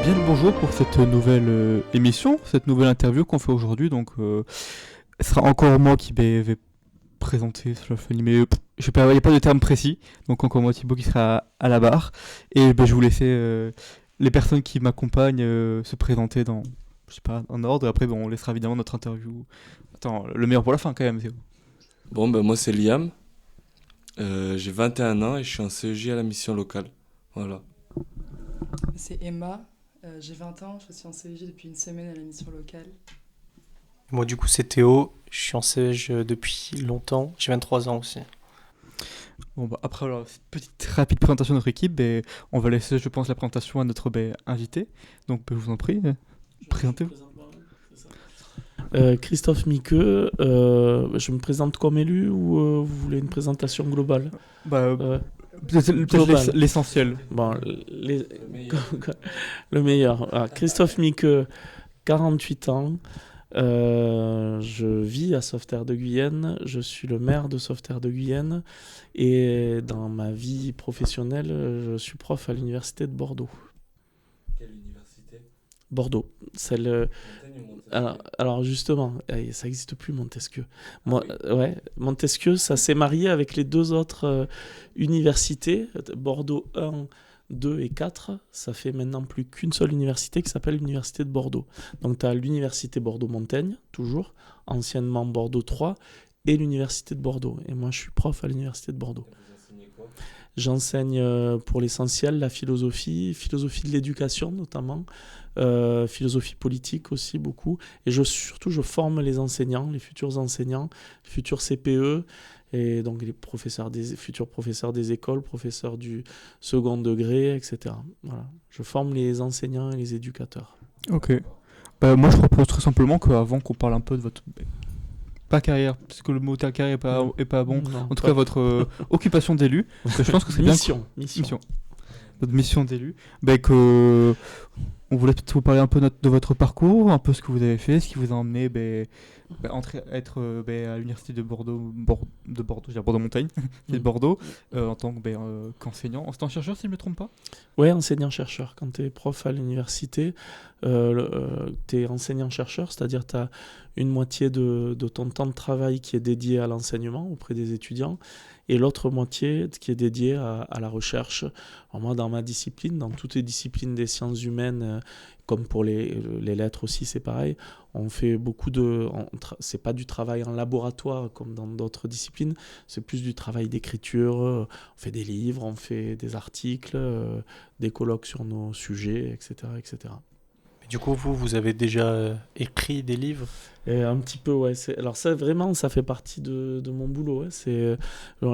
Bien le bonjour pour cette nouvelle émission, cette nouvelle interview qu'on fait aujourd'hui. Donc, ce sera encore moi qui vais présenter cela, mais il n'y a pas de terme précis. Donc, encore moi, Thibaut, qui sera à la barre. Et je vais vous laisser les personnes qui m'accompagnent se présenter dans, je sais pas, en ordre. Et après, on laissera évidemment notre interview. Attends, le meilleur pour la fin quand même. Bon, ben moi c'est Liam, j'ai 21 ans et je suis en CEJ à la mission locale. Voilà. C'est Emma, j'ai 20 ans, je suis en CEJ depuis une semaine à la mission locale. Moi du coup c'est Théo, je suis en CEJ depuis longtemps, j'ai 23 ans aussi. Bon, après alors, cette petite rapide présentation de notre équipe, on va laisser, je pense, la présentation à notre invité. Donc, je vous en prie, présentez-vous. Christophe Miqueux, je me présente comme élu ou vous voulez une présentation globale? Peut-être l'essentiel. Bon, le meilleur. Christophe Miqueux, 48 ans. Je vis à Sauveterre de Guyenne. Je suis le maire de Sauveterre de Guyenne. Et dans ma vie professionnelle, je suis prof à l'université de Bordeaux. Quelle université? Bordeaux. Alors justement, ça n'existe plus Montesquieu. Montesquieu, ça s'est marié avec les deux autres universités, Bordeaux 1, 2 et 4. Ça fait maintenant plus qu'une seule université qui s'appelle l'université de Bordeaux. Donc tu as l'université Bordeaux-Montaigne, toujours, anciennement Bordeaux 3, et l'université de Bordeaux. Et moi je suis prof à l'université de Bordeaux. J'enseigne pour l'essentiel la philosophie de l'éducation notamment, philosophie politique aussi beaucoup. Et surtout, je forme les enseignants, les futurs enseignants, les futurs CPE, et donc les futurs professeurs des écoles, professeurs du second degré, etc. Voilà. Je forme les enseignants et les éducateurs. Ok. Moi, je propose très simplement qu'avant qu'on parle un peu de votre... Pas carrière, parce que le mot carrière est pas bon. Non, en tout cas, votre occupation d'élu. Je pense que c'est mission. Votre mission d'élu. On voulait peut-être vous parler un peu de votre parcours, un peu ce que vous avez fait, ce qui vous a emmené être à l'université de Bordeaux, je veux dire Bordeaux-Montagne, de Bordeaux, en tant qu'enseignant. C'est un chercheur, si je ne me trompe pas? Ouais, enseignant-chercheur. Quand tu es prof à l'université, tu es enseignant-chercheur, c'est-à-dire tu as une moitié de ton temps de travail qui est dédié à l'enseignement auprès des étudiants et l'autre moitié qui est dédiée à la recherche. Alors moi, dans ma discipline, dans toutes les disciplines des sciences humaines, comme pour les lettres aussi, c'est pareil, on fait beaucoup c'est pas du travail en laboratoire comme dans d'autres disciplines, c'est plus du travail d'écriture, on fait des livres, on fait des articles, des colloques sur nos sujets, etc. etc. Du coup, vous avez déjà écrit des livres? Et un petit peu, ouais. Alors ça, vraiment, ça fait partie de mon boulot. Ouais.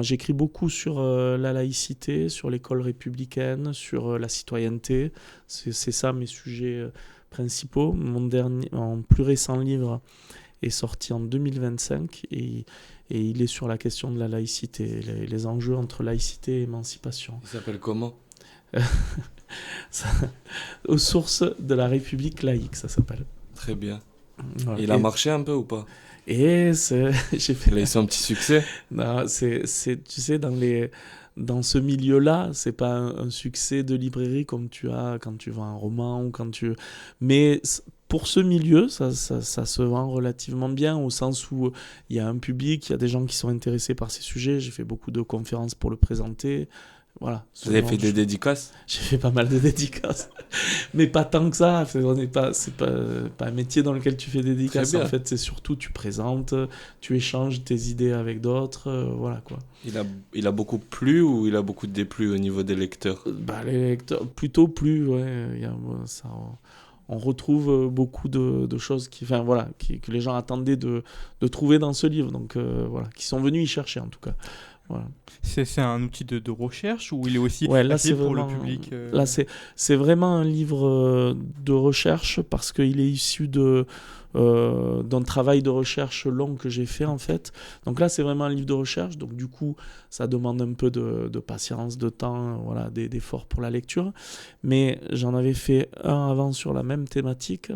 J'écris beaucoup sur la laïcité, sur l'école républicaine, sur la citoyenneté. C'est ça mes sujets principaux. Mon plus récent livre est sorti en 2025 et il est sur la question de la laïcité, les enjeux entre laïcité et émancipation. Il s'appelle comment? Aux sources de la République laïque, ça s'appelle. Très bien. Voilà. Il a marché un peu ou pas? J'ai fait... Il a eu son petit succès? Non, tu sais, dans ce milieu-là, c'est pas un succès de librairie comme tu as quand tu vends un roman ou quand tu... Mais pour ce milieu, ça se vend relativement bien au sens où il y a un public, il y a des gens qui sont intéressés par ces sujets. J'ai fait beaucoup de conférences pour le présenter. Voilà. Vous avez fait des dédicaces? J'ai fait pas mal de dédicaces, mais pas tant que ça. C'est pas un métier dans lequel tu fais des dédicaces. En fait, c'est surtout tu présentes, tu échanges tes idées avec d'autres, voilà quoi. Il a beaucoup plu ou il a beaucoup déplu au niveau des lecteurs? Les lecteurs, plutôt plu, ouais. On retrouve beaucoup de choses que les gens attendaient de trouver dans ce livre, donc voilà, qui sont venus y chercher en tout cas. Voilà. C'est un outil de recherche ou il est aussi là, assez pour le public Là, c'est vraiment un livre de recherche parce qu'il est issu d'un travail de recherche long que j'ai fait en fait. Donc là, c'est vraiment un livre de recherche. Donc du coup, ça demande un peu de patience, de temps, voilà, d'efforts pour la lecture. Mais j'en avais fait un avant sur la même thématique,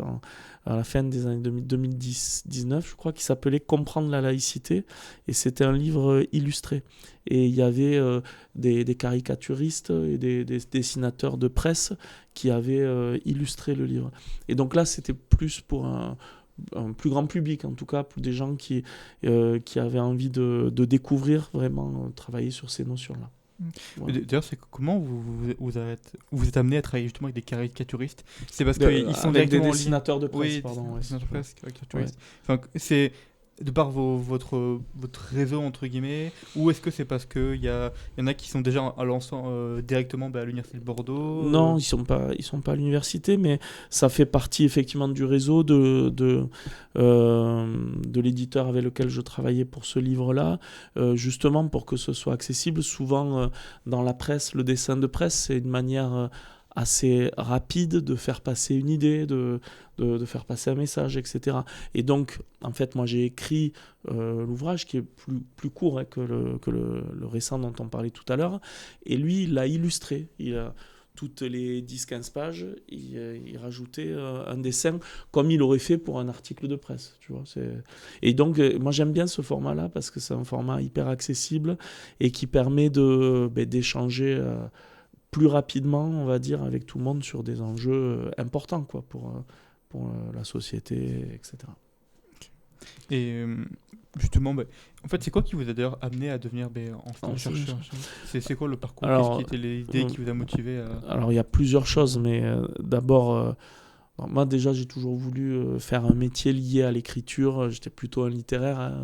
à la fin des années 2010-19, je crois, qui s'appelait « Comprendre la laïcité ». Et c'était un livre illustré. et il y avait des caricaturistes et des dessinateurs de presse qui avaient illustré le livre. Et donc là, c'était plus pour un plus grand public, en tout cas, pour des gens qui avaient envie de découvrir vraiment, travailler sur ces notions-là. Voilà. D'ailleurs, comment vous êtes amené à travailler justement avec des caricaturistes? C'est parce De- qu'ils sont avec des directement en ligne. dessinateurs de presse, Oui, pardon. Ouais, dessinateurs de ouais. presse, caricaturistes. Enfin, c'est de par votre réseau entre guillemets, ou est-ce que c'est parce que il y en a qui sont déjà en lançant directement à l'université de Bordeaux? Non, ils sont pas à l'université, mais ça fait partie effectivement du réseau de l'éditeur avec lequel je travaillais pour ce livre-là, justement pour que ce soit accessible. Souvent, dans la presse, le dessin de presse, c'est une manière assez rapide de faire passer une idée, de faire passer un message, etc. Et donc, en fait, moi, j'ai écrit l'ouvrage qui est plus court que le récent dont on parlait tout à l'heure. Et lui, il l'a illustré. Il a toutes les 10-15 pages, il rajoutait un dessin comme il aurait fait pour un article de presse. Tu vois, et donc, moi, j'aime bien ce format-là parce que c'est un format hyper accessible et qui permet d'échanger plus rapidement, on va dire, avec tout le monde sur des enjeux importants quoi, pour la société, etc. Et justement, en fait, c'est quoi qui vous a d'ailleurs amené à devenir chercheur? C'est quoi le parcours? Alors, Qu'est-ce qui était l'idée qui vous a motivé à... Alors, il y a plusieurs choses, mais d'abord, moi déjà, j'ai toujours voulu faire un métier lié à l'écriture. J'étais plutôt un littéraire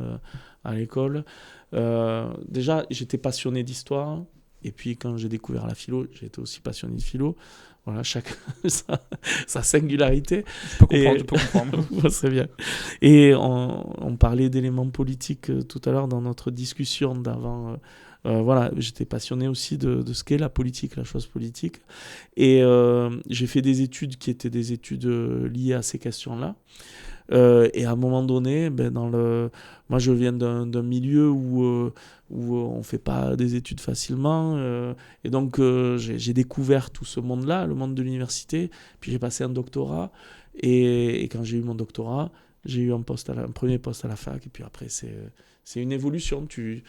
à l'école. Déjà, j'étais passionné d'histoire. Et puis, quand j'ai découvert la philo, j'ai été aussi passionné de philo. Voilà, chacun sa singularité. Je peux comprendre. C'est bien. Et on parlait d'éléments politiques tout à l'heure dans notre discussion d'avant. Voilà, j'étais passionné aussi de ce qu'est la politique, la chose politique. Et j'ai fait des études qui étaient des études liées à ces questions-là. Et à un moment donné, moi je viens d'un milieu où on ne fait pas des études facilement. Et donc j'ai découvert tout ce monde-là, le monde de l'université. Puis j'ai passé un doctorat. Et quand j'ai eu mon doctorat, j'ai eu un premier poste à la fac. Et puis après, c'est une évolution. Tu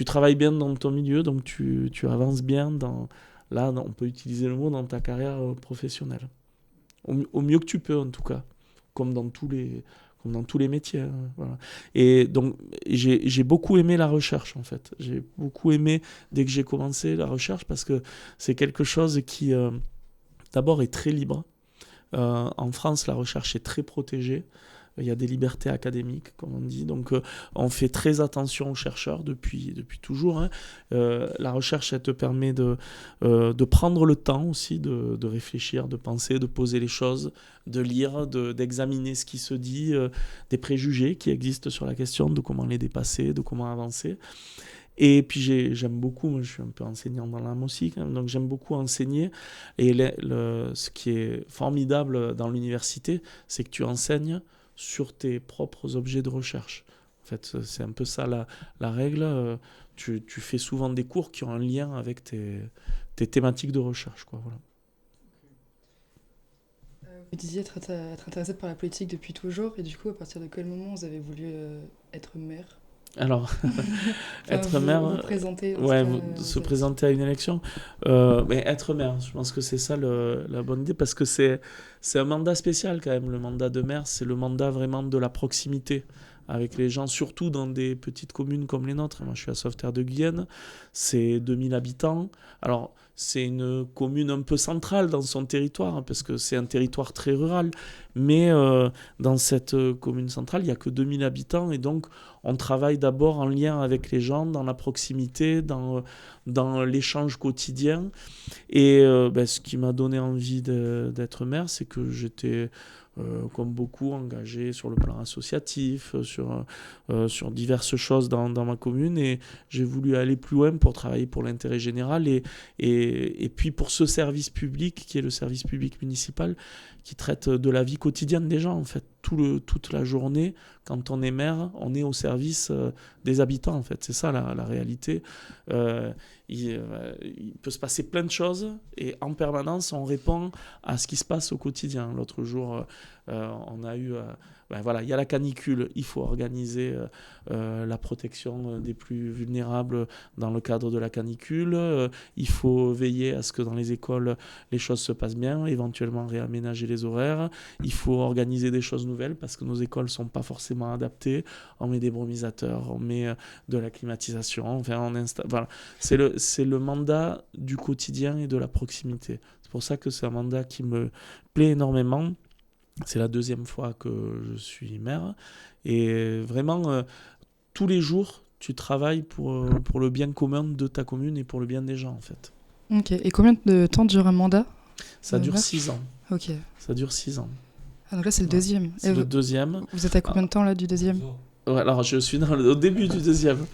travailles bien dans ton milieu, donc tu avances bien là, on peut utiliser le mot dans ta carrière professionnelle. Au mieux que tu peux, en tout cas. Comme dans tous les métiers. Hein, voilà. Et donc, j'ai beaucoup aimé la recherche, en fait. J'ai beaucoup aimé, dès que j'ai commencé la recherche, parce que c'est quelque chose qui, d'abord, est très libre. En France, la recherche est très protégée. Il y a des libertés académiques, comme on dit. Donc, on fait très attention aux chercheurs depuis toujours. Hein. La recherche, elle te permet de prendre le temps aussi de réfléchir, de penser, de poser les choses, de lire, d'examiner ce qui se dit, des préjugés qui existent sur la question, de comment les dépasser, de comment avancer. Et puis j'aime beaucoup, moi je suis un peu enseignant dans l'âme aussi, quand même, donc j'aime beaucoup enseigner. Et ce qui est formidable dans l'université, c'est que tu enseignes sur tes propres objets de recherche. En fait, c'est un peu ça la règle. Tu fais souvent des cours qui ont un lien avec tes thématiques de recherche, quoi, voilà. Vous disiez être intéressé par la politique depuis toujours, et du coup, à partir de quel moment vous avez voulu être maire? Alors, être vous, maire, vous présenter, se présenter à une élection, mais être maire, je pense que c'est ça la bonne idée, parce que c'est un mandat spécial quand même, le mandat de maire, c'est le mandat vraiment de la proximité avec les gens, surtout dans des petites communes comme les nôtres. Moi, je suis à Sauveterre de Guyenne, c'est 2000 habitants. Alors, c'est une commune un peu centrale dans son territoire, hein, parce que c'est un territoire très rural. Mais dans cette commune centrale, il n'y a que 2000 habitants. Et donc, on travaille d'abord en lien avec les gens, dans la proximité, dans l'échange quotidien. Et ce qui m'a donné envie d'être maire, c'est que j'étais... comme beaucoup, engagé sur le plan associatif, sur diverses choses dans ma commune, et j'ai voulu aller plus loin pour travailler pour l'intérêt général et puis pour ce service public qui est le service public municipal qui traite de la vie quotidienne des gens, en fait, toute la journée, quand on est maire, on est au service des habitants, en fait. C'est ça la réalité. Il peut se passer plein de choses et en permanence, on répond à ce qui se passe au quotidien. L'autre jour, on a eu... voilà, il y a la canicule, il faut organiser la protection des plus vulnérables dans le cadre de la canicule. Il faut veiller à ce que dans les écoles, les choses se passent bien, éventuellement réaménager les horaires. Il faut organiser des choses nouvelles parce que nos écoles ne sont pas forcément adaptées. On met des brumisateurs, on met de la climatisation. Enfin, voilà. C'est le mandat du quotidien et de la proximité. C'est pour ça que c'est un mandat qui me plaît énormément. C'est la 2e fois que je suis maire. Et vraiment, tous les jours, tu travailles pour le bien commun de ta commune et pour le bien des gens, en fait. Ok. Et combien de temps dure un mandat? Ça dure 6 ans. Ok. Ça dure 6 ans. Ah, donc là, c'est le Ouais. deuxième. C'est le deuxième. Vous êtes à combien de temps là du deuxième? Ouais, alors, je suis au début du deuxième.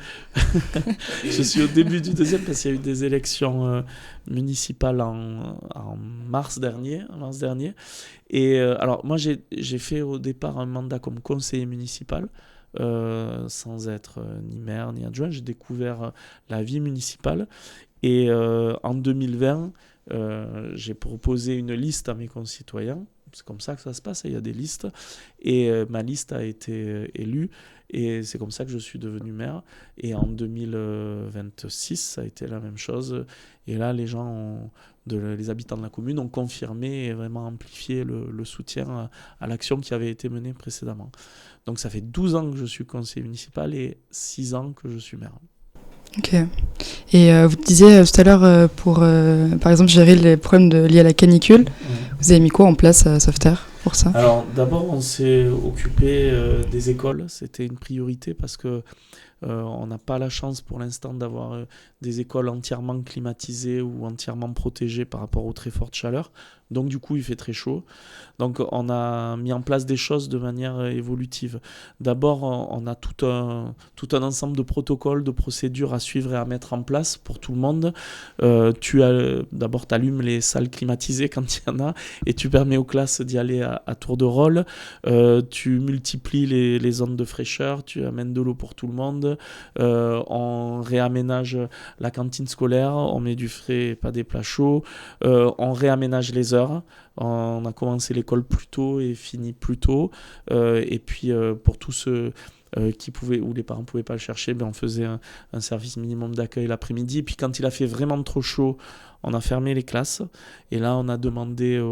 Je suis au début du deuxième parce qu'il y a eu des élections municipales en mars dernier. Et alors, moi, j'ai fait au départ un mandat comme conseiller municipal. Sans être ni maire ni adjoint. J'ai découvert la vie municipale. Et en 2020, j'ai proposé une liste à mes concitoyens. C'est comme ça que ça se passe, il y a des listes. Et ma liste a été élue. Et c'est comme ça que je suis devenu maire. Et en 2026, ça a été la même chose. Et là, les habitants de la commune ont confirmé et vraiment amplifié le soutien à l'action qui avait été menée précédemment. Donc ça fait 12 ans que je suis conseiller municipal et 6 ans que je suis maire. Ok. Et vous disiez tout à l'heure, pour par exemple gérer les problèmes liés à la canicule, vous avez mis quoi en place à Sauveterre pour ça? Alors d'abord, on s'est occupé des écoles. C'était une priorité parce que on n'a pas la chance pour l'instant d'avoir des écoles entièrement climatisées ou entièrement protégées par rapport aux très fortes chaleurs. Donc du coup, il fait très chaud. Donc on a mis en place des choses de manière évolutive. D'abord, on a tout un ensemble de protocoles, de procédures à suivre et à mettre en place pour tout le monde. D'abord, tu allumes les salles climatisées quand il y en a et tu permets aux classes d'y aller à tour de rôle. Tu multiplies les zones de fraîcheur, tu amènes de l'eau pour tout le monde. On réaménage la cantine scolaire, on met du frais et pas des plats chauds. On réaménage les heures. On a commencé l'école plus tôt et fini plus tôt. Et puis, pour tous ceux où les parents ne pouvaient pas le chercher, on faisait un service minimum d'accueil l'après-midi. Et puis, quand il a fait vraiment trop chaud, on a fermé les classes. Et là, on a demandé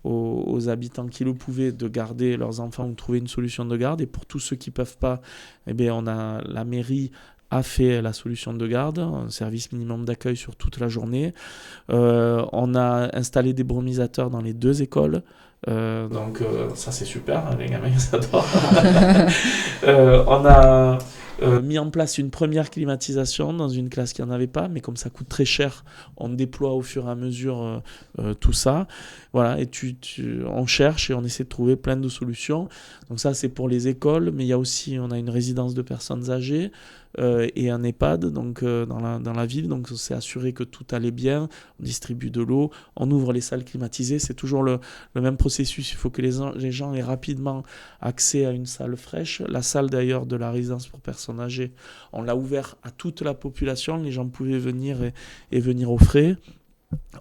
aux habitants qui le pouvaient de garder leurs enfants ou de trouver une solution de garde. Et pour tous ceux qui ne peuvent pas, la mairie a fait la solution de garde, un service minimum d'accueil sur toute la journée. On a installé des brumisateurs dans les 2 écoles. Donc ça c'est super, hein, les gamins ils adorent. On a mis en place une première climatisation dans une classe qui n'en avait pas, mais comme ça coûte très cher, on déploie au fur et à mesure tout ça. Voilà, et on cherche et on essaie de trouver plein de solutions. Donc ça c'est pour les écoles, mais il y a aussi, on a une résidence de personnes âgées et un EHPAD donc, dans la ville. Donc on s'est assuré que tout allait bien, on distribue de l'eau, on ouvre les salles climatisées. C'est toujours le même processus, il faut que les gens aient rapidement accès à une salle fraîche. La salle d'ailleurs de la résidence pour personnes âgées, on l'a ouvert à toute la population, les gens pouvaient venir et venir au frais.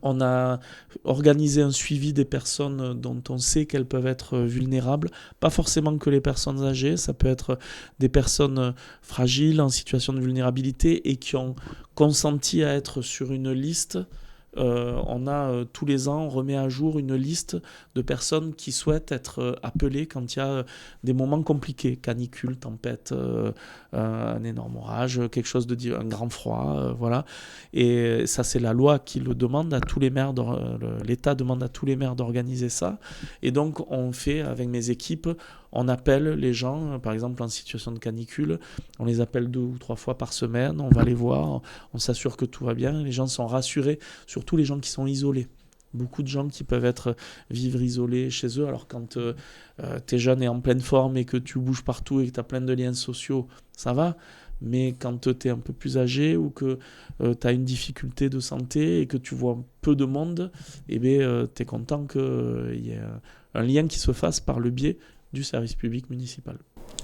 On a organisé un suivi des personnes dont on sait qu'elles peuvent être vulnérables. Pas forcément que les personnes âgées, ça peut être des personnes fragiles en situation de vulnérabilité et qui ont consenti à être sur une liste. Tous les ans, on remet à jour une liste de personnes qui souhaitent être appelées quand il y a des moments compliqués, canicule, tempête, un énorme orage, un grand froid, voilà. Et ça, c'est la loi qui le demande à tous les maires, l'État demande à tous les maires d'organiser ça. Et donc, on fait avec mes équipes, on appelle les gens, par exemple en situation de canicule, on les appelle 2 ou 3 fois par semaine, on va les voir, on s'assure que tout va bien, les gens sont rassurés, surtout les gens qui sont isolés. Beaucoup de gens qui peuvent vivre isolés chez eux, alors quand tu es jeune et en pleine forme et que tu bouges partout et que tu as plein de liens sociaux, ça va. Mais quand tu es un peu plus âgé ou que tu as une difficulté de santé et que tu vois peu de monde, tu es content qu'il y ait un lien qui se fasse par le biais du service public municipal.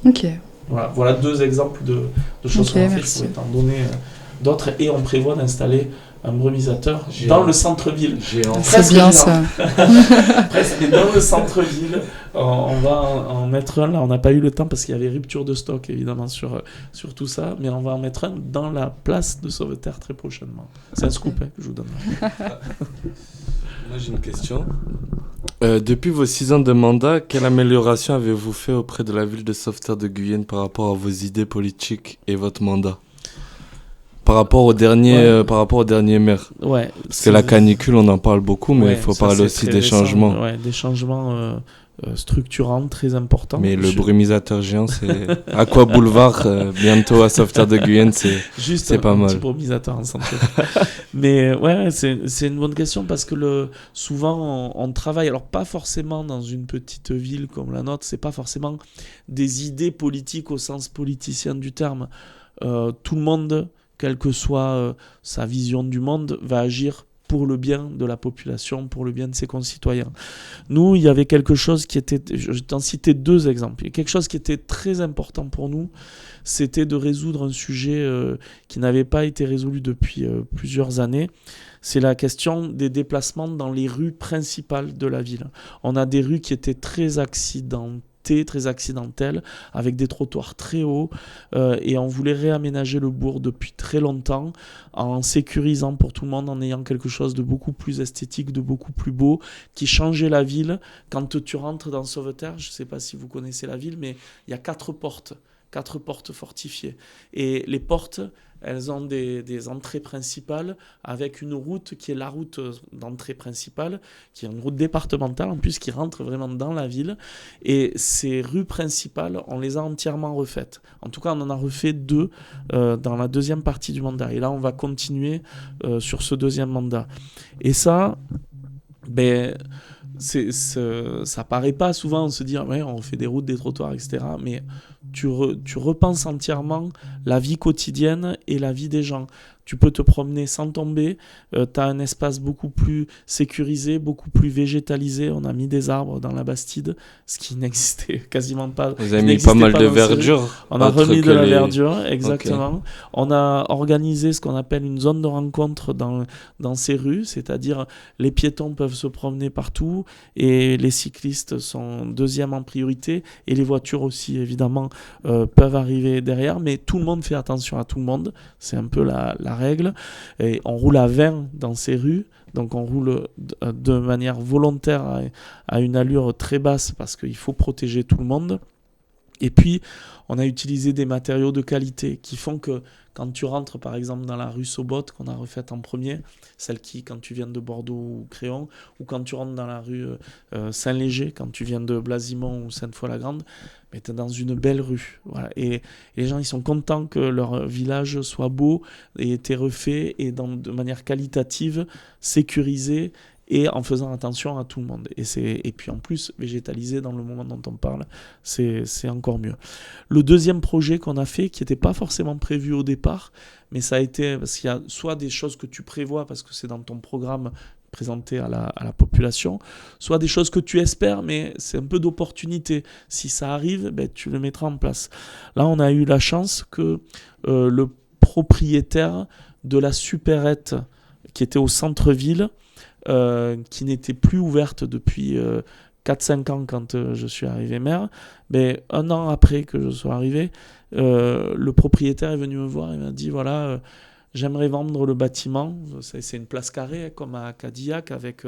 Ok. Voilà 2 exemples de choses Ok, qu'on a fait. merci. Je pourrais t'en donner d'autres. Et on prévoit d'installer un brumisateur Géant. dans le centre-ville. Géant. C'est Presque bien géant. ça. Presque, mais dans le centre-ville, on va en mettre un. Là, on n'a pas eu le temps parce qu'il y avait rupture de stock, évidemment, sur tout ça. Mais on va en mettre un dans la place de Sauveterre très prochainement. C'est un scoop que je vous donne. Moi, j'ai une question. Depuis vos 6 ans de mandat, quelle amélioration avez-vous fait auprès de la ville de Sauveterre de Guyenne par rapport à vos idées politiques et votre mandat? Par rapport au dernier maire. Ouais. Parce que la canicule, on en parle beaucoup, mais il faut ça, parler c'est aussi très des récent. changements. Ouais, des changements structurants très importants. Mais le brumisateur géant, c'est Aqua Boulevard, bientôt à Sauveterre de Guyenne, c'est pas un mal. petit brumisateur en centre. Mais ouais, c'est une bonne question parce que souvent on travaille, alors pas forcément dans une petite ville comme la nôtre, c'est pas forcément des idées politiques au sens politicien du terme. Tout le monde, quelle que soit sa vision du monde, va agir pour le bien de la population, pour le bien de ses concitoyens. Nous, il y avait quelque chose qui était, je vais t'en citer 2 exemples, il y a quelque chose qui était très important pour nous, c'était de résoudre un sujet qui n'avait pas été résolu depuis plusieurs années. C'est la question des déplacements dans les rues principales de la ville. On a des rues qui étaient très accidentelles, avec des trottoirs très hauts, et on voulait réaménager le bourg depuis très longtemps, en sécurisant pour tout le monde, en ayant quelque chose de beaucoup plus esthétique, de beaucoup plus beau, qui changeait la ville. Quand tu rentres dans Sauveterre, je ne sais pas si vous connaissez la ville, mais il y a 4 portes fortifiées. Et les portes, elles ont des entrées principales avec une route qui est la route d'entrée principale, qui est une route départementale en plus, qui rentre vraiment dans la ville. Et ces rues principales, on les a entièrement refaites. En tout cas, on en a refait 2 dans la 2e partie du mandat. Et là, on va continuer sur ce 2e mandat. Et ça, ça paraît pas souvent, on se dit ouais, on fait des routes, des trottoirs, etc. Mais tu repenses entièrement la vie quotidienne et la vie des gens. Tu peux te promener sans tomber, tu as un espace beaucoup plus sécurisé, beaucoup plus végétalisé. On a mis des arbres dans la Bastide, ce qui n'existait quasiment pas. Vous avez mis pas mal de verdure. On a remis de la verdure, exactement. Okay. On a organisé ce qu'on appelle une zone de rencontre dans ces rues, c'est-à-dire les piétons peuvent se promener partout et les cyclistes sont 2e en priorité et les voitures aussi, évidemment, peuvent arriver derrière, mais tout le monde fait attention à tout le monde. C'est un peu la règle. Et on roule à 20 dans ces rues, donc on roule de manière volontaire à une allure très basse parce qu'il faut protéger tout le monde. Et puis, on a utilisé des matériaux de qualité qui font que quand tu rentres, par exemple, dans la rue Sobot, qu'on a refaite en premier, celle qui, quand tu viens de Bordeaux ou Créon, ou quand tu rentres dans la rue Saint-Léger, quand tu viens de Blasimont ou Sainte-Foy-la-Grande, mais tu es dans une belle rue. Voilà. Et les gens, ils sont contents que leur village soit beau et ait été refait et de manière qualitative, sécurisée, et en faisant attention à tout le monde. Et puis en plus, végétalisé dans le moment dont on parle, c'est encore mieux. Le 2e projet qu'on a fait, qui n'était pas forcément prévu au départ, mais ça a été, parce qu'il y a soit des choses que tu prévois, parce que c'est dans ton programme présenté à la population, soit des choses que tu espères, mais c'est un peu d'opportunité. Si ça arrive, tu le mettras en place. Là, on a eu la chance que le propriétaire de la supérette qui était au centre-ville, qui n'était plus ouverte depuis 4-5 ans quand je suis arrivé maire, mais 1 an après que je sois arrivé, le propriétaire est venu me voir et m'a dit voilà, j'aimerais vendre le bâtiment. C'est une place carrée comme à Cadillac avec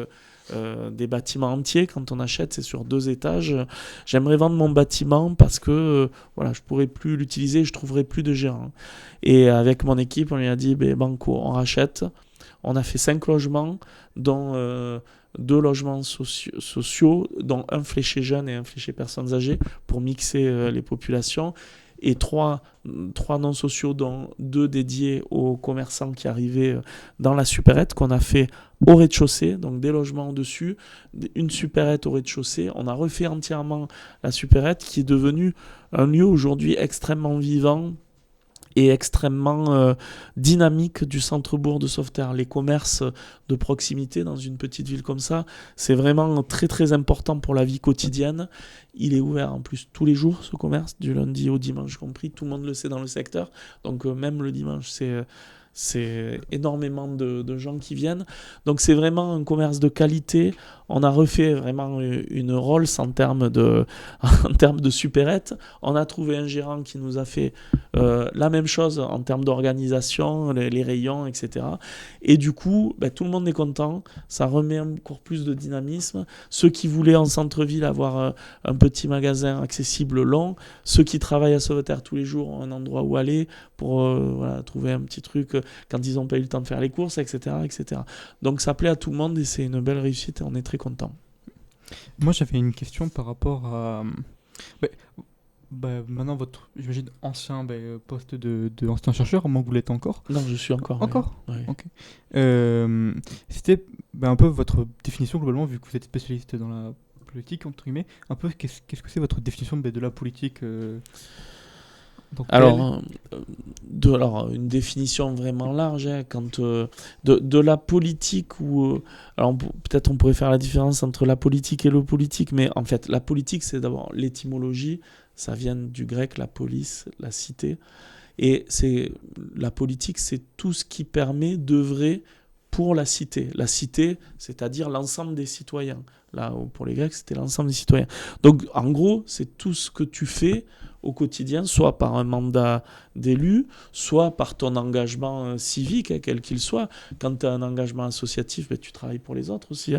des bâtiments entiers. Quand on achète, c'est sur 2 étages. J'aimerais vendre mon bâtiment parce que voilà, je ne pourrais plus l'utiliser, je ne trouverais plus de gérant. Et avec mon équipe, on lui a dit banco, on rachète. On a fait 5 logements, dont 2 logements sociaux, dont un fléché jeunes et un fléché personnes âgées, pour mixer les populations, et 3 non sociaux, dont 2 dédiés aux commerçants qui arrivaient dans la supérette, qu'on a fait au rez-de-chaussée, donc des logements au-dessus, une supérette au rez-de-chaussée. On a refait entièrement la supérette, qui est devenue un lieu aujourd'hui extrêmement vivant, et extrêmement dynamique du centre-bourg de Sauveterre. Les commerces de proximité dans une petite ville comme ça, c'est vraiment très très important pour la vie quotidienne. Il est ouvert en plus tous les jours, ce commerce, du lundi au dimanche compris. Tout le monde le sait dans le secteur. Donc même le dimanche, c'est énormément de gens qui viennent. Donc c'est vraiment un commerce de qualité. On a refait vraiment une Rolls en termes de supérette. On a trouvé un gérant qui nous a fait la même chose en termes d'organisation, les rayons, etc. Et du coup, tout le monde est content. Ça remet encore plus de dynamisme. Ceux qui voulaient en centre-ville avoir un petit magasin accessible long, ceux qui travaillent à Sauveterre tous les jours ont un endroit où aller pour trouver un petit truc quand ils n'ont pas eu le temps de faire les courses, etc., etc. Donc ça plaît à tout le monde et c'est une belle réussite et on est très content. Moi, j'avais une question par rapport à... maintenant, votre, j'imagine, ancien poste de ancien chercheur, au moins que vous l'êtes encore. Non, je suis encore. Encore oui. Ok. C'était un peu votre définition, globalement, vu que vous êtes spécialiste dans la politique, entre guillemets. Un peu, qu'est-ce que c'est votre définition de la politique Alors, une définition vraiment large, hein, quand de la politique ou alors peut-être on pourrait faire la différence entre la politique et le politique, mais en fait la politique c'est d'abord l'étymologie, ça vient du grec la police, la cité, et la politique c'est tout ce qui permet d'œuvrer pour la cité, c'est-à-dire l'ensemble des citoyens. Là pour les Grecs c'était l'ensemble des citoyens. Donc en gros c'est tout ce que tu fais au quotidien, soit par un mandat d'élu, soit par ton engagement civique, quel qu'il soit. Quand tu as un engagement associatif, tu travailles pour les autres aussi.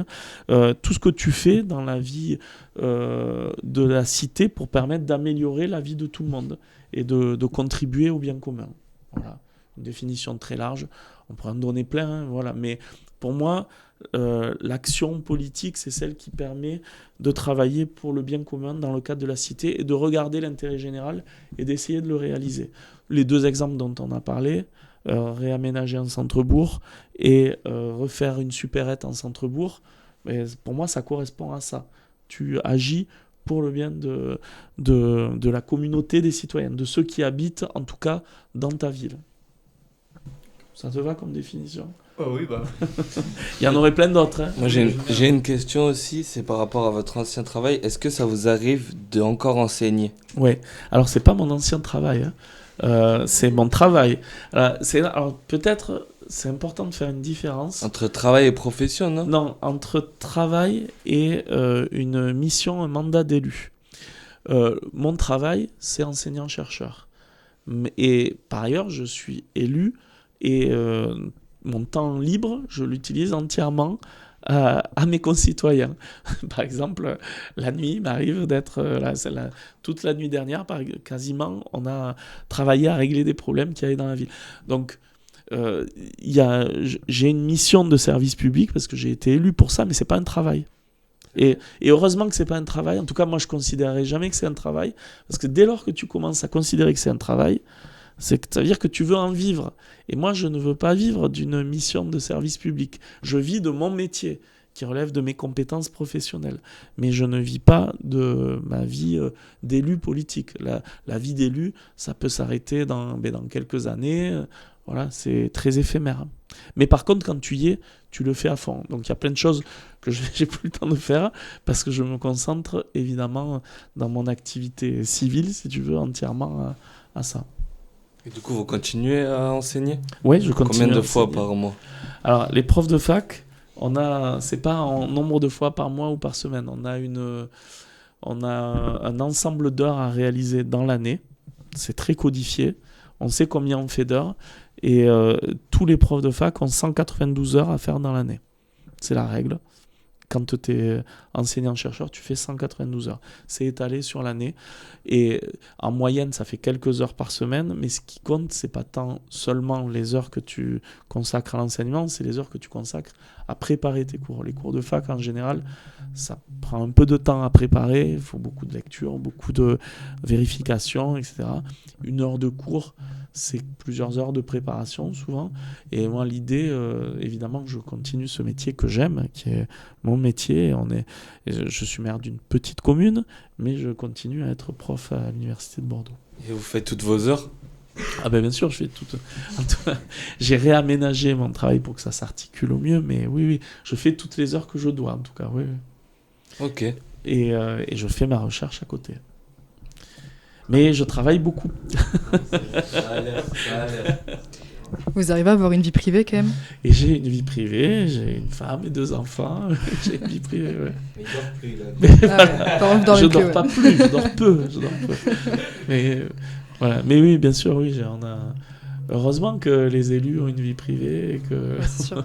Tout ce que tu fais dans la vie de la cité pour permettre d'améliorer la vie de tout le monde et de contribuer au bien commun. Voilà, une définition très large. On pourrait en donner plein, hein, voilà. Mais pour moi, l'action politique, c'est celle qui permet de travailler pour le bien commun dans le cadre de la cité et de regarder l'intérêt général et d'essayer de le réaliser. Les deux exemples dont on a parlé, réaménager un centre-bourg et refaire une supérette en centre-bourg, mais pour moi, ça correspond à ça. Tu agis pour le bien de la communauté des citoyens, de ceux qui habitent, en tout cas, dans ta ville. Ça te va comme définition ? Oh oui, Il y en aurait plein d'autres. Hein. Moi, j'ai une question aussi, c'est par rapport à votre ancien travail. Est-ce que ça vous arrive de encore enseigner ? Oui. Alors, c'est pas mon ancien travail. Hein. C'est mon travail. Alors, peut-être, c'est important de faire une différence. Entre travail et profession, non ? Non, entre travail et une mission, un mandat d'élu. Mon travail, c'est enseignant-chercheur. Et par ailleurs, je suis élu et... mon temps libre, je l'utilise entièrement à mes concitoyens. Par exemple, la nuit, il m'arrive d'être toute la nuit dernière, quasiment, on a travaillé à régler des problèmes qu'il y avait dans la ville. Donc, j'ai une mission de service public parce que j'ai été élu pour ça, mais c'est pas un travail. Et heureusement que c'est pas un travail. En tout cas, moi, je considérerai jamais que c'est un travail, parce que dès lors que tu commences à considérer que c'est un travail, ça veut dire que tu veux en vivre. Et moi, je ne veux pas vivre d'une mission de service public. Je vis de mon métier, qui relève de mes compétences professionnelles. Mais je ne vis pas de ma vie d'élu politique. La vie d'élu, ça peut s'arrêter dans quelques années. Voilà, c'est très éphémère. Mais par contre, quand tu y es, tu le fais à fond. Donc il y a plein de choses que j'ai plus le temps de faire parce que je me concentre évidemment dans mon activité civile, si tu veux, entièrement à ça. Et du coup, vous continuez à enseigner ? Oui, je continue. Combien de fois par mois ? Alors, les profs de fac, c'est pas en nombre de fois par mois ou par semaine. On a un ensemble d'heures à réaliser dans l'année. C'est très codifié. On sait combien on fait d'heures. Et tous les profs de fac ont 192 heures à faire dans l'année. C'est la règle. Quand tu es enseignant-chercheur, tu fais 192 heures. C'est étalé sur l'année. Et en moyenne, ça fait quelques heures par semaine. Mais ce qui compte, c'est pas tant seulement les heures que tu consacres à l'enseignement, c'est les heures que tu consacres à préparer tes cours. Les cours de fac, en général, ça prend un peu de temps à préparer. Il faut beaucoup de lecture, beaucoup de vérification, etc. Une heure de cours, c'est plusieurs heures de préparation, souvent. Et moi, l'idée, évidemment, que je continue ce métier que j'aime, qui est mon métier. Je suis maire d'une petite commune, mais je continue à être prof à l'université de Bordeaux. Et vous faites toutes vos heures ? Ah ben bien sûr, je fais tout. J'ai réaménagé mon travail pour que ça s'articule au mieux, mais oui, je fais toutes les heures que je dois, en tout cas, oui. Ok. Et je fais ma recherche à côté. Mais je travaille beaucoup. Ça a l'air. Vous arrivez à avoir une vie privée quand même? Et j'ai une vie privée, j'ai une femme et 2 enfants. J'ai une vie privée, ouais. Mais il dort plus, là. Je dors pas plus, je dors peu. Mais voilà. Mais oui, bien sûr, oui, heureusement que les élus ont une vie privée et que. Ouais, c'est sûr.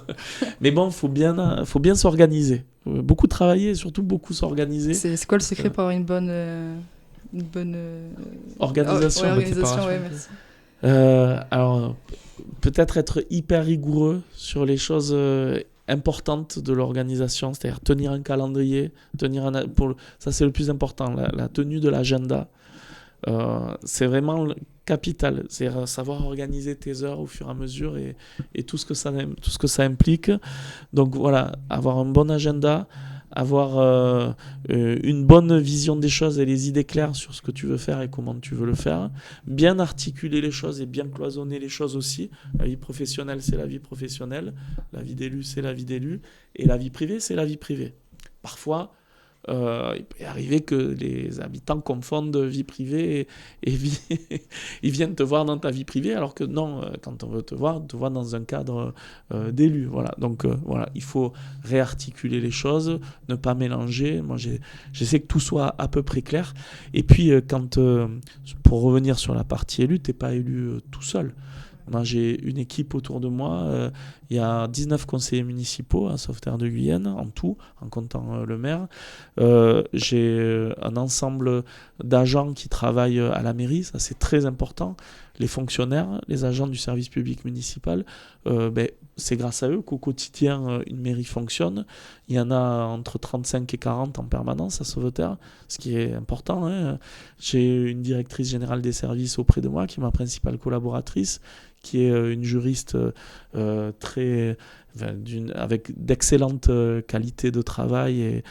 Mais bon, faut bien s'organiser. Beaucoup travailler, et surtout beaucoup s'organiser. C'est quoi le secret pour avoir une bonne Organisation. ouais, organisation, ouais, merci. Alors, peut-être être hyper rigoureux sur les choses importantes de l'organisation, c'est-à-dire tenir un calendrier, ça c'est le plus important, la tenue de l'agenda. C'est vraiment capital, c'est-à-dire savoir organiser tes heures au fur et à mesure et tout ce que ça implique. Donc voilà, avoir un bon agenda, avoir une bonne vision des choses et les idées claires sur ce que tu veux faire et comment tu veux le faire, bien articuler les choses et bien cloisonner les choses aussi. La vie professionnelle, c'est la vie professionnelle, la vie d'élu, c'est la vie d'élu, et la vie privée, c'est la vie privée. Parfois, il peut arriver que les habitants confondent vie privée et vie. Ils viennent te voir dans ta vie privée, alors que non, quand on veut te voir dans un cadre d'élu. Voilà. Donc voilà, il faut réarticuler les choses, ne pas mélanger. Moi, j'essaie que tout soit à peu près clair. Et puis, pour revenir sur la partie élue, tu n'es pas élu tout seul. Moi, j'ai une équipe autour de moi. Il y a 19 conseillers municipaux à Sauveterre de Guyenne, en tout, en comptant le maire. J'ai un ensemble d'agents qui travaillent à la mairie, ça c'est très important. Les fonctionnaires, les agents du service public municipal, c'est grâce à eux qu'au quotidien, une mairie fonctionne. Il y en a entre 35 et 40 en permanence à Sauveterre, ce qui est important. Hein. J'ai une directrice générale des services auprès de moi, qui est ma principale collaboratrice, qui est une juriste avec d'excellentes qualités de travail et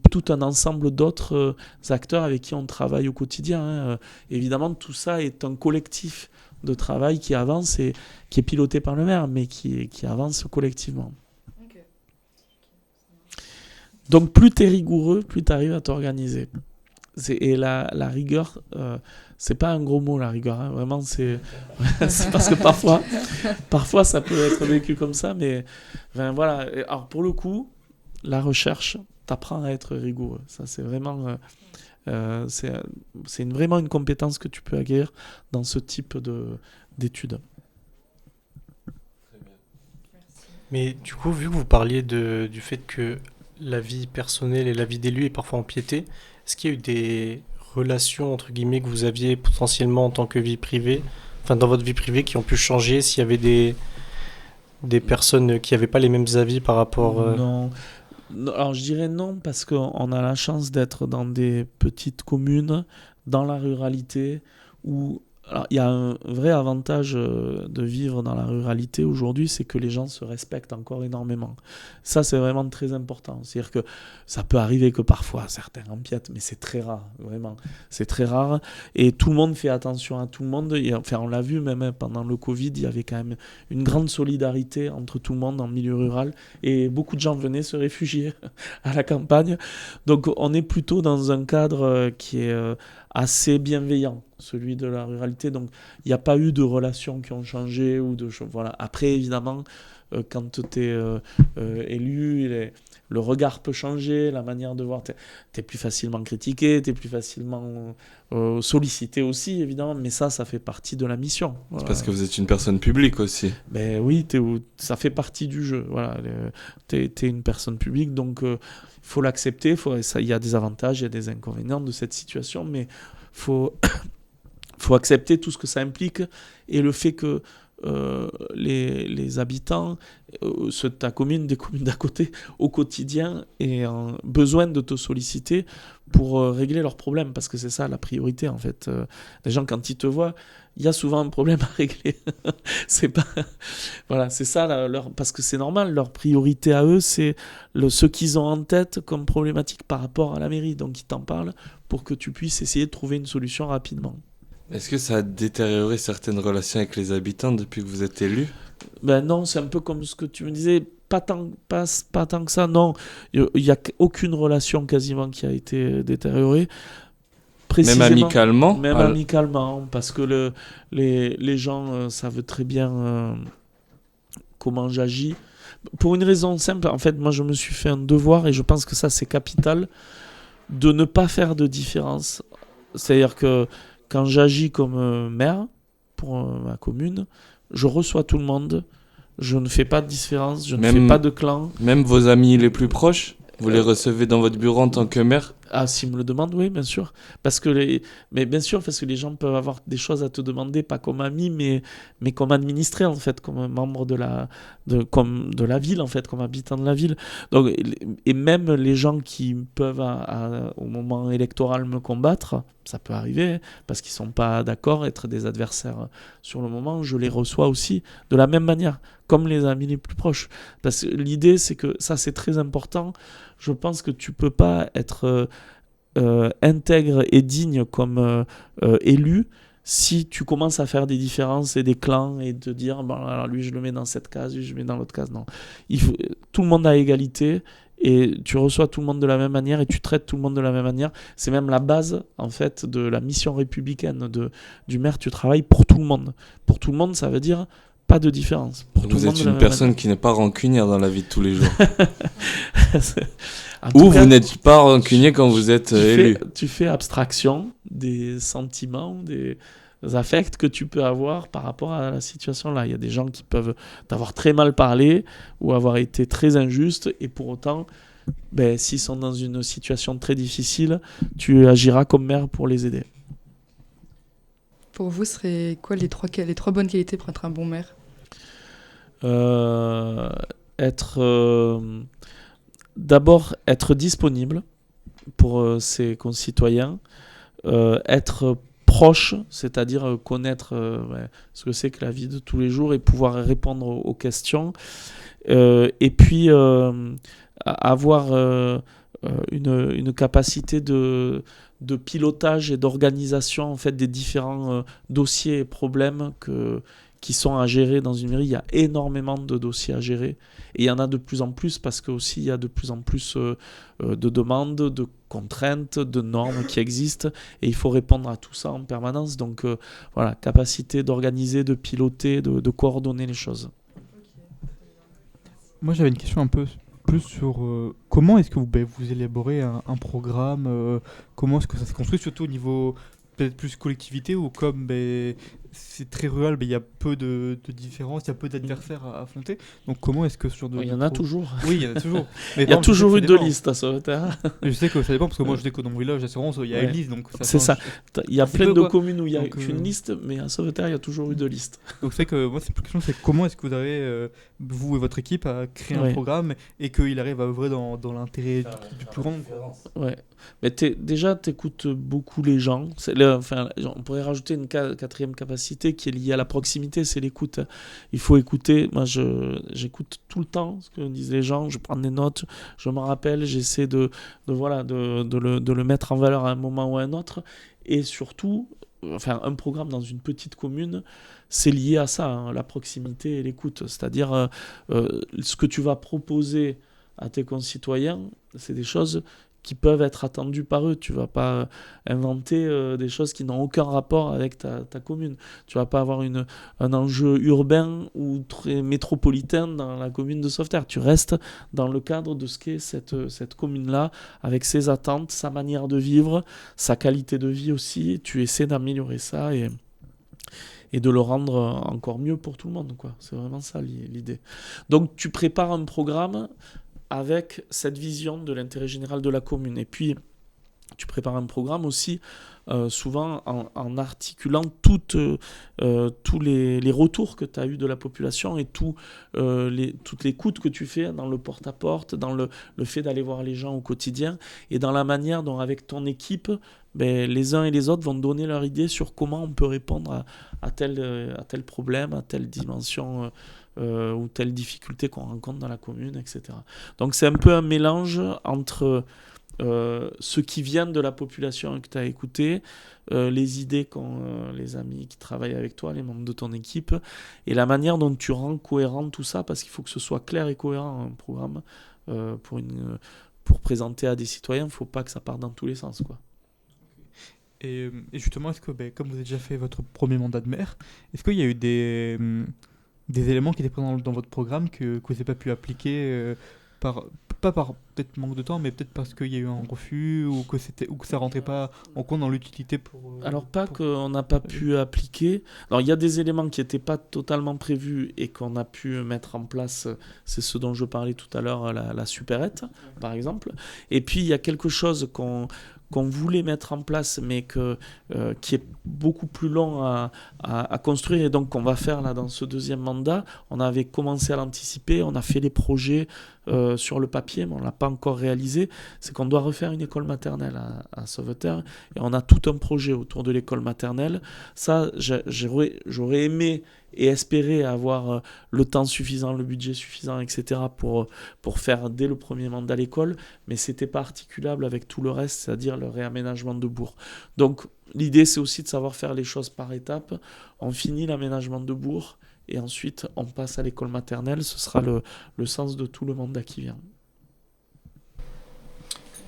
tout un ensemble d'autres acteurs avec qui on travaille au quotidien. Hein. Évidemment, tout ça est un collectif de travail qui avance et qui est piloté par le maire, mais qui avance collectivement. Okay. Donc, plus tu es rigoureux, plus tu arrives à t'organiser. Et la rigueur, c'est pas un gros mot, la rigueur. Hein. Vraiment, c'est parce que parfois, ça peut être vécu comme ça. Mais voilà. Alors, pour le coup, la recherche t'apprend à être rigoureux. Ça, c'est vraiment... c'est vraiment une compétence que tu peux acquérir dans ce type d'études. Mais du coup, vu que vous parliez du fait que la vie personnelle et la vie d'élu est parfois empiétée, est-ce qu'il y a eu des relations, entre guillemets, que vous aviez potentiellement en tant que vie privée, enfin dans votre vie privée, qui ont pu changer, s'il y avait des personnes qui n'avaient pas les mêmes avis par rapport... Non. Alors je dirais non, parce qu'on a la chance d'être dans des petites communes, dans la ruralité, où alors, il y a un vrai avantage de vivre dans la ruralité aujourd'hui, c'est que les gens se respectent encore énormément. Ça, c'est vraiment très important. C'est-à-dire que ça peut arriver que parfois certains empiètent, mais c'est très rare, vraiment. C'est très rare. Et tout le monde fait attention à tout le monde. Et, enfin, on l'a vu même pendant le Covid, il y avait quand même une grande solidarité entre tout le monde en milieu rural. Et beaucoup de gens venaient se réfugier à la campagne. Donc, on est plutôt dans un cadre qui est assez bienveillant, celui de la ruralité. Donc, il n'y a pas eu de relations qui ont changé ou de choses. Voilà. Après, évidemment, quand tu es élu, le regard peut changer, la manière de voir. Tu es plus facilement critiqué, tu es plus facilement sollicité aussi, évidemment. Mais ça fait partie de la mission. Voilà. C'est parce que vous êtes une personne publique aussi. Ben oui, ça fait partie du jeu. Voilà. Tu es une personne publique, donc il faut l'accepter. Il y a des avantages, il y a des inconvénients de cette situation, mais faut accepter tout ce que ça implique et le fait que les habitants, ta commune, des communes d'à côté, au quotidien, aient besoin de te solliciter pour régler leurs problèmes, parce que c'est ça la priorité en fait. Les gens, quand ils te voient, il y a souvent un problème à régler. C'est pas... Voilà, c'est ça, parce que c'est normal, leur priorité à eux, c'est ce qu'ils ont en tête comme problématique par rapport à la mairie. Donc ils t'en parlent pour que tu puisses essayer de trouver une solution rapidement. Est-ce que ça a détérioré certaines relations avec les habitants depuis que vous êtes élu? Ben non, c'est un peu comme ce que tu me disais, pas tant que ça, non. Il n'y a aucune relation quasiment qui a été détériorée. Même Précisément, amicalement? même amicalement, parce que les gens savent très bien comment j'agis. Pour une raison simple, en fait, moi je me suis fait un devoir, et je pense que ça c'est capital, de ne pas faire de différence. C'est-à-dire que quand j'agis comme maire pour ma commune, je reçois tout le monde, je ne fais pas de différence, je ne fais pas de clan. Même vos amis les plus proches, vous les recevez dans votre bureau en tant que maire? Ah, s'ils me le demandent, oui, bien sûr. Mais bien sûr, parce que les gens peuvent avoir des choses à te demander, pas comme ami, mais comme administré, en fait, comme membre comme de la ville, en fait, comme habitant de la ville. Donc, et même les gens qui peuvent, au moment électoral, me combattre, ça peut arriver, parce qu'ils ne sont pas d'accord, être des adversaires sur le moment, je les reçois aussi de la même manière, comme les amis les plus proches. Parce que l'idée, c'est que ça, c'est très important. Je pense que tu peux pas être intègre et digne comme élu si tu commences à faire des différences et des clans et te dire bon, alors lui je le mets dans cette case, lui je le mets dans l'autre case. Non, tout le monde a égalité et tu reçois tout le monde de la même manière et tu traites tout le monde de la même manière. C'est même la base en fait de la mission républicaine du maire. Tu travailles pour tout le monde. Pour tout le monde, ça veut dire pas de différence. Pour tout Vous le monde êtes de la une même personne qui n'est pas rancunière dans la vie de tous les jours. En tout Ou cas, vous n'êtes pas rancunier quand vous êtes élu. tu fais abstraction des sentiments, des affects que tu peux avoir par rapport à la situation là. Il y a des gens qui peuvent t'avoir très mal parlé ou avoir été très injustes et pour autant, ben, s'ils sont dans une situation très difficile, tu agiras comme maire pour les aider. Pour vous, ce serait quoi les trois bonnes qualités pour être un bon maire? D'abord, être disponible pour ses concitoyens, être proche, c'est-à-dire connaître ce que c'est que la vie de tous les jours et pouvoir répondre aux questions. Et puis, avoir une capacité de pilotage et d'organisation en fait, des différents dossiers et problèmes qui sont à gérer dans une mairie. Il y a énormément de dossiers à gérer et il y en a de plus en plus parce que aussi il y a de plus en plus de demandes, de contraintes, de normes qui existent et il faut répondre à tout ça en permanence. Donc voilà, capacité d'organiser, de piloter, de coordonner les choses. Moi, j'avais une question un peu plus sur comment est-ce que vous élaborez un programme, comment est-ce que ça se construit, surtout au niveau peut-être plus collectivité ou comme c'est très rural, il y a peu de différences, il y a peu d'adversaires à affronter. Donc comment est-ce que sur Il y en a toujours. Oui, il y en a toujours. Il y a toujours eu deux listes à Sauveterre. Je sais que ça dépend parce que moi je sais que dans mon village d'assurance il y a une liste donc c'est ça. Il y a plein de communes où il y a donc, qu'une liste, mais à Sauveterre il y a toujours eu deux listes. Donc c'est que moi c'est plus question, c'est comment est-ce que vous avez vous et votre équipe à créer un programme et qu'il arrive à œuvrer dans l'intérêt du plus grand. Ouais. Mais déjà t'écoutes beaucoup les gens. On pourrait rajouter une quatrième capacité qui est liée à la proximité, c'est l'écoute. Il faut écouter. Moi j'écoute tout le temps ce que disent les gens, je prends des notes, je me rappelle, j'essaie de le mettre en valeur à un moment ou à un autre. Et surtout, faire un programme dans une petite commune, c'est lié à ça, hein, la proximité et l'écoute. C'est-à-dire, ce que tu vas proposer à tes concitoyens, c'est des choses qui peuvent être attendues par eux. Tu ne vas pas inventer des choses qui n'ont aucun rapport avec ta commune. Tu ne vas pas avoir un enjeu urbain ou très métropolitain dans la commune de Sauveterre. Tu restes dans le cadre de ce qu'est cette commune-là, avec ses attentes, sa manière de vivre, sa qualité de vie aussi. Tu essaies d'améliorer ça et de le rendre encore mieux pour tout le monde, quoi. C'est vraiment ça l'idée. Donc tu prépares un programme avec cette vision de l'intérêt général de la commune. Et puis, tu prépares un programme aussi, souvent en articulant tous les retours que tu as eus de la population et toutes les écoutes que tu fais dans le porte-à-porte, dans le fait d'aller voir les gens au quotidien et dans la manière dont, avec ton équipe, les uns et les autres vont donner leur idée sur comment on peut répondre à tel problème, à telle dimension ou telle difficulté qu'on rencontre dans la commune, etc. Donc c'est un peu un mélange entre ce qui vient de la population que tu as écouté, les idées qu'ont les amis qui travaillent avec toi, les membres de ton équipe, et la manière dont tu rends cohérent tout ça, parce qu'il faut que ce soit clair et cohérent un programme pour présenter à des citoyens. Il ne faut pas que ça parte dans tous les sens, quoi. Et justement, est-ce que, comme vous avez déjà fait votre premier mandat de maire, est-ce qu'il y a eu des éléments qui étaient présents dans votre programme que vous n'avez pas pu appliquer pas par peut-être manque de temps, mais peut-être parce qu'il y a eu un refus ou que ça rentrait pas en compte dans l'utilité Alors qu'on n'a pas pu appliquer. Alors il y a des éléments qui n'étaient pas totalement prévus et qu'on a pu mettre en place. C'est ce dont je parlais tout à l'heure, la supérette, par exemple. Et puis il y a quelque chose qu'on voulait mettre en place, mais qui est beaucoup plus long à construire, et donc qu'on va faire là dans ce deuxième mandat. On avait commencé à l'anticiper, on a fait les projets sur le papier, mais on ne l'a pas encore réalisé. C'est qu'on doit refaire une école maternelle à Sauveterre, et on a tout un projet autour de l'école maternelle. Ça, j'aurais aimé et espérer avoir le temps suffisant, le budget suffisant, etc. pour faire dès le premier mandat l'école, mais c'était pas articulable avec tout le reste, c'est-à-dire le réaménagement de bourg. Donc l'idée, c'est aussi de savoir faire les choses par étapes. On finit l'aménagement de bourg et ensuite on passe à l'école maternelle. Ce sera le sens de tout le mandat qui vient.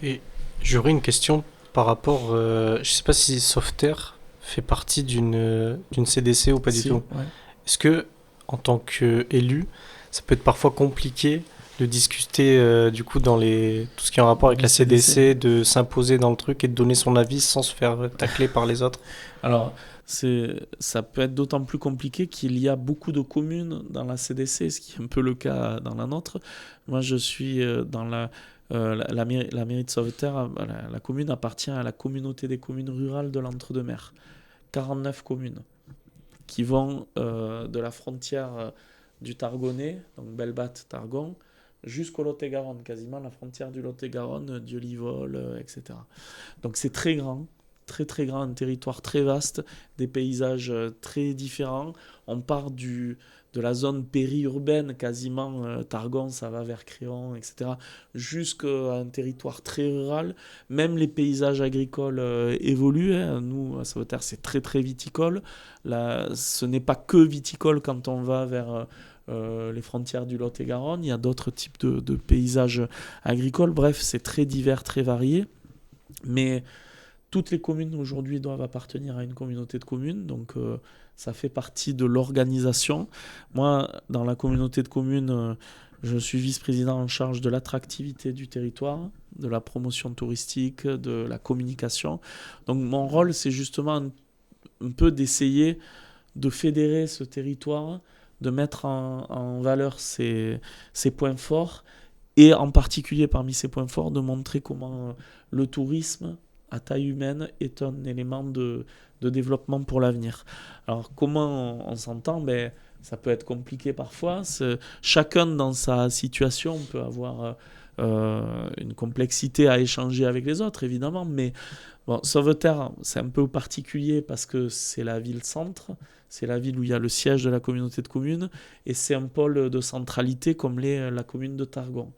Et j'aurais une question par rapport, je sais pas si Sauveterre fait partie d'une CDC ou pas du tout. Ouais. Est-ce que, en tant qu'élu, ça peut être parfois compliqué de discuter du coup dans tout ce qui est en rapport avec la CDC, de s'imposer dans le truc et de donner son avis sans se faire tacler par les autres? Alors, ça peut être d'autant plus compliqué qu'il y a beaucoup de communes dans la CDC, ce qui est un peu le cas dans la nôtre. Moi, je suis dans la mairie de Sauveterre. La commune appartient à la communauté des communes rurales de l'Entre-deux-Mers. 49 communes qui vont de la frontière du Targonnais, donc Belbat-Targon, jusqu'au Lot-et-Garonne, quasiment la frontière du Lot-et-Garonne, Dieulis-Vol, etc. Donc c'est très grand, très très grand, un territoire très vaste, des paysages très différents. On part de la zone périurbaine, quasiment Targon, ça va vers Créon, etc., jusqu'à un territoire très rural. Même les paysages agricoles évoluent. Nous, à Sauveterre, c'est très très viticole. Là, ce n'est pas que viticole quand on va vers les frontières du Lot-et-Garonne. Il y a d'autres types de paysages agricoles. Bref, c'est très divers, très varié. Mais toutes les communes aujourd'hui doivent appartenir à une communauté de communes, donc ça fait partie de l'organisation. Moi, dans la communauté de communes, je suis vice-président en charge de l'attractivité du territoire, de la promotion touristique, de la communication. Donc mon rôle, c'est justement un peu d'essayer de fédérer ce territoire, de mettre en valeur ses points forts, et en particulier parmi ces points forts, de montrer comment le tourisme à taille humaine est un élément de développement pour l'avenir. Alors comment on s'entend? Ça peut être compliqué parfois. Chacun dans sa situation peut avoir une complexité à échanger avec les autres, évidemment. Mais bon, Sauveterre, c'est un peu particulier parce que c'est la ville-centre. C'est la ville où il y a le siège de la communauté de communes. Et c'est un pôle de centralité comme l'est la commune de Targon.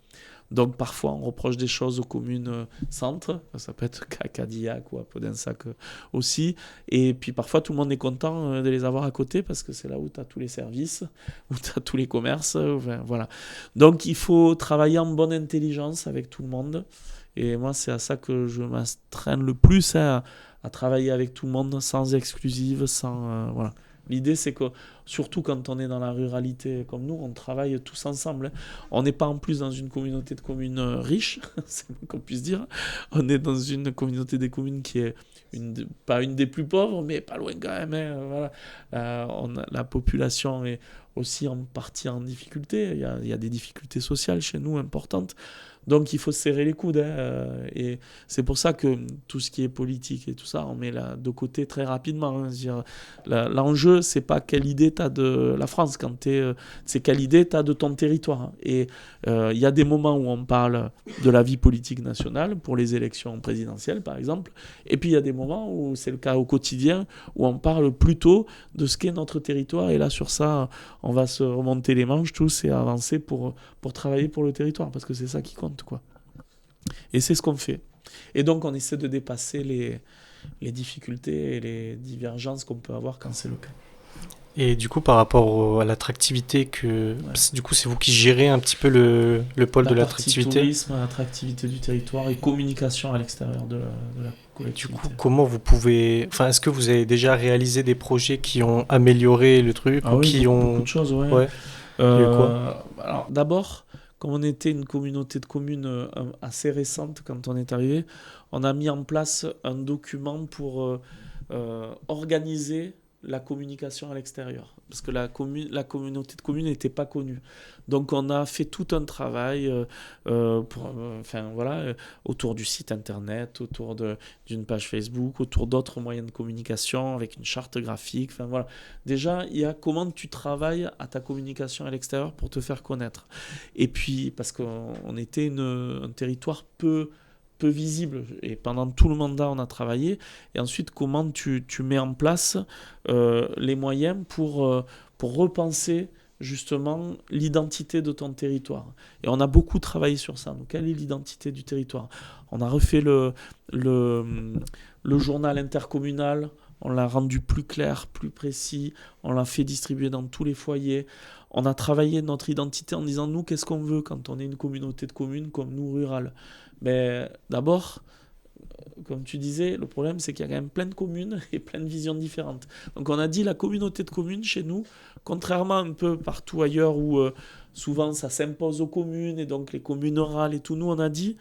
Donc parfois on reproche des choses aux communes centres, ça peut être Cadillac ou Apodensac aussi, et puis parfois tout le monde est content de les avoir à côté parce que c'est là où tu as tous les services, où tu as tous les commerces, voilà. Donc il faut travailler en bonne intelligence avec tout le monde, et moi c'est à ça que je m'astreins le plus, à travailler avec tout le monde sans exclusive, voilà. L'idée, c'est que, surtout quand on est dans la ruralité comme nous, on travaille tous ensemble. On n'est pas en plus dans une communauté de communes riche, c'est moins qu'on puisse dire. On est dans une communauté des communes qui est pas une des plus pauvres, mais pas loin quand même. Voilà. La population est aussi en partie en difficulté. Il y a des difficultés sociales chez nous importantes. Donc il faut se serrer les coudes. Et c'est pour ça que tout ce qui est politique et tout ça, on met là de côté très rapidement. L'enjeu, c'est pas quelle idée tu as de la France, c'est quelle idée tu as de ton territoire. Et il y a des moments où on parle de la vie politique nationale, pour les élections présidentielles par exemple. Et puis il y a des moments où c'est le cas au quotidien, où on parle plutôt de ce qu'est notre territoire. Et là, sur ça, on va se remonter les manches tous et avancer pour travailler pour le territoire, parce que c'est ça qui compte, quoi. Et c'est ce qu'on fait. Et donc, on essaie de dépasser les difficultés et les divergences qu'on peut avoir quand c'est le cas. Et du coup, par rapport à l'attractivité, du coup, c'est vous qui gérez un petit peu le pôle de l'attractivité. Tourisme, attractivité du territoire et communication à l'extérieur de la collectivité. Du coup, comment vous pouvez... Enfin, est-ce que vous avez déjà réalisé des projets qui ont amélioré le truc ou qui beaucoup de choses, ouais. Ouais. Alors, d'abord, comme on était une communauté de communes assez récente quand on est arrivé, on a mis en place un document pour organiser la communication à l'extérieur, parce que la communauté de communes n'était pas connue. Donc on a fait tout un travail autour du site internet, autour d'une page Facebook, autour d'autres moyens de communication, avec une charte graphique. Enfin, voilà. Déjà, il y a comment tu travailles à ta communication à l'extérieur pour te faire connaître. Et puis, parce qu'on était un territoire peu visible, et pendant tout le mandat on a travaillé, et ensuite comment tu mets en place les moyens pour repenser justement l'identité de ton territoire. Et on a beaucoup travaillé sur ça. Donc, quelle est l'identité du territoire ? On a refait le journal intercommunal, on l'a rendu plus clair, plus précis, on l'a fait distribuer dans tous les foyers. On a travaillé notre identité en disant, nous, qu'est-ce qu'on veut quand on est une communauté de communes comme nous, rurales ? Mais d'abord, comme tu disais, le problème, c'est qu'il y a quand même plein de communes et plein de visions différentes. Donc on a dit la communauté de communes chez nous, contrairement un peu partout ailleurs où souvent ça s'impose aux communes et donc les communes râlent et tout, nous on a dit,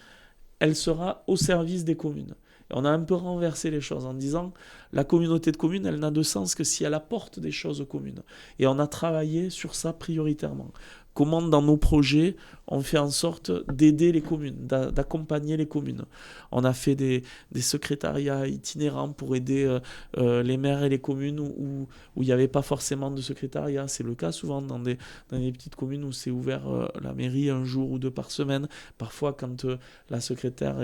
elle sera au service des communes. Et on a un peu renversé les choses en disant, la communauté de communes, elle n'a de sens que si elle apporte des choses aux communes. Et on a travaillé sur ça prioritairement. Comment dans nos projets, on fait en sorte d'aider les communes, d'accompagner les communes. On a fait des secrétariats itinérants pour aider les maires et les communes où il n'y avait pas forcément de secrétariat. C'est le cas souvent dans des petites communes où c'est ouvert la mairie un jour ou deux par semaine. Parfois, quand la secrétaire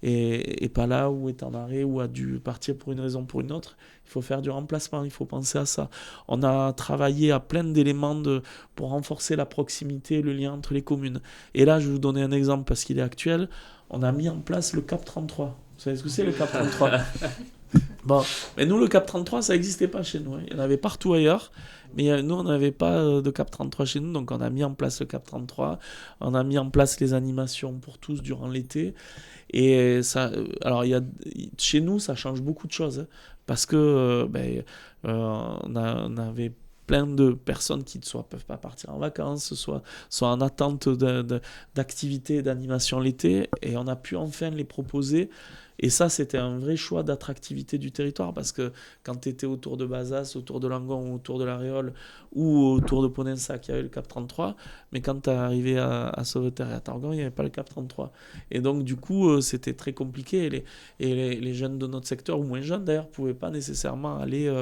est pas là ou est en arrêt ou a dû partir pour une raison ou pour une autre, il faut faire du remplacement, il faut penser à ça. On a travaillé à plein d'éléments pour renforcer la proximité, le lien entre les communes. Et là, je vais vous donner un exemple parce qu'il est actuel. On a mis en place le CAP 33. Vous savez ce que c'est le CAP 33 ? Bon, mais nous, le CAP 33, ça n'existait pas chez nous. Il y en avait partout ailleurs. Mais nous, on n'avait pas de CAP 33 chez nous. Donc, on a mis en place le CAP 33. On a mis en place les animations pour tous durant l'été. Et ça, alors, chez nous, ça change beaucoup de choses. Parce que on avait plein de personnes qui ne peuvent pas partir en vacances, soit en attente d'activités, d'animation l'été, et on a pu enfin les proposer. Et ça, c'était un vrai choix d'attractivité du territoire, parce que quand tu étais autour de Bazas, autour de Langon, autour de la Réole, ou autour de Ponensac, il y avait le CAP 33, mais quand tu es arrivé à Sauveterre et à Targon, il n'y avait pas le CAP 33. Et donc, du coup, c'était très compliqué, et les jeunes de notre secteur, ou moins jeunes d'ailleurs, ne pouvaient pas nécessairement aller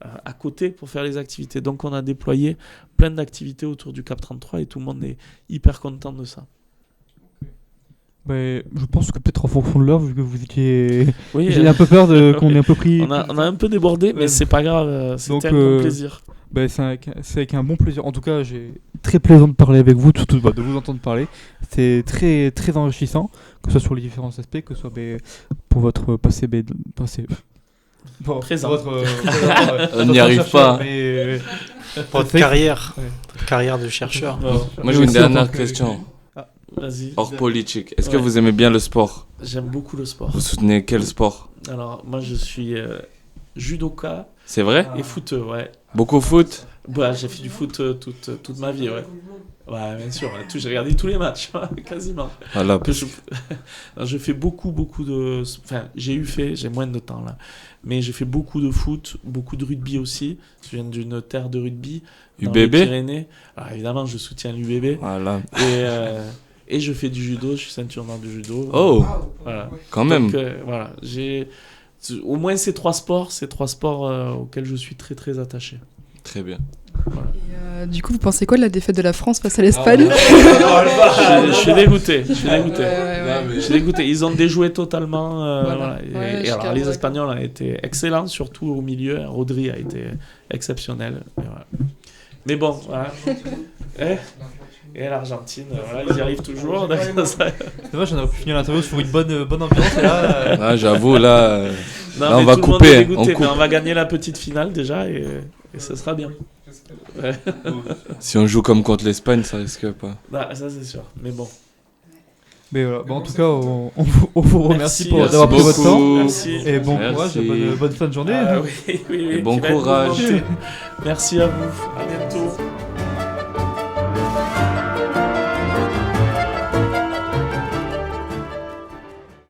à côté pour faire les activités. Donc, on a déployé plein d'activités autour du CAP 33, et tout le monde est hyper content de ça. Je pense que peut-être en fonction de l'heure, vu que vous étiez... Oui, j'ai un peu peur qu'on ait un peu pris... On a un peu débordé, mais c'est pas grave, c'était un bon plaisir. C'est avec un bon plaisir. En tout cas, j'ai très plaisant de parler avec vous, surtout de vous entendre parler. C'est très, très enrichissant, que ce soit sur les différents aspects, que ce soit pour votre passé... Bon, présent. On n'y arrive pas. Pour votre carrière de chercheur. Moi, j'ai une dernière question. Vas-y. Hors politique. Est-ce que vous aimez bien le sport ? J'aime beaucoup le sport. Vous soutenez quel sport ? Alors, moi, je suis judoka. C'est vrai ? Et footeux, ouais. Beaucoup foot ? J'ai fait du foot toute ma vie, ouais. Ouais, bien sûr. J'ai regardé tous les matchs, quasiment. Voilà. Je fais beaucoup de... Enfin, j'ai moins de temps, là. Mais j'ai fait beaucoup de foot, beaucoup de rugby aussi. Je viens d'une terre de rugby. Dans les Pyrénées. Alors, évidemment, je soutiens l'UBB. Voilà. Et je fais du judo, je suis ceinture noire de judo. Oh, voilà. Quand même. Donc, voilà, j'ai au moins ces trois sports auxquels je suis très très attaché. Très bien. Voilà. Et du coup, vous pensez quoi de la défaite de la France face à l'Espagne ? Je suis dégoûté. Je suis dégoûté. Ils ont déjoué totalement. Voilà. Et alors, les Espagnols ont été excellents, surtout au milieu. Rodri a été exceptionnel. Et voilà. Mais bon, voilà. Et l'Argentine, voilà, ils y arrivent toujours. d'accord, ça- C'est vrai, j'en aurais pu finir l'interview sur une bonne ambiance. Et là, Ah, j'avoue, là, Non, là, on mais va tout le monde couper. est dégoûté, On coupe. mais on va gagner la petite finale déjà et ce sera bien. Ouais. Si on joue comme contre l'Espagne, ça risque pas. Ah, ça c'est sûr, mais bon. Mais voilà, en tout cas, on vous remercie Merci, d'avoir pris votre beaucoup. temps. Merci. Et bon Merci. courage et bonne fin de journée. Ah, oui, oui, Et bon qui va être courage. mouvementé. Merci à vous, à bientôt.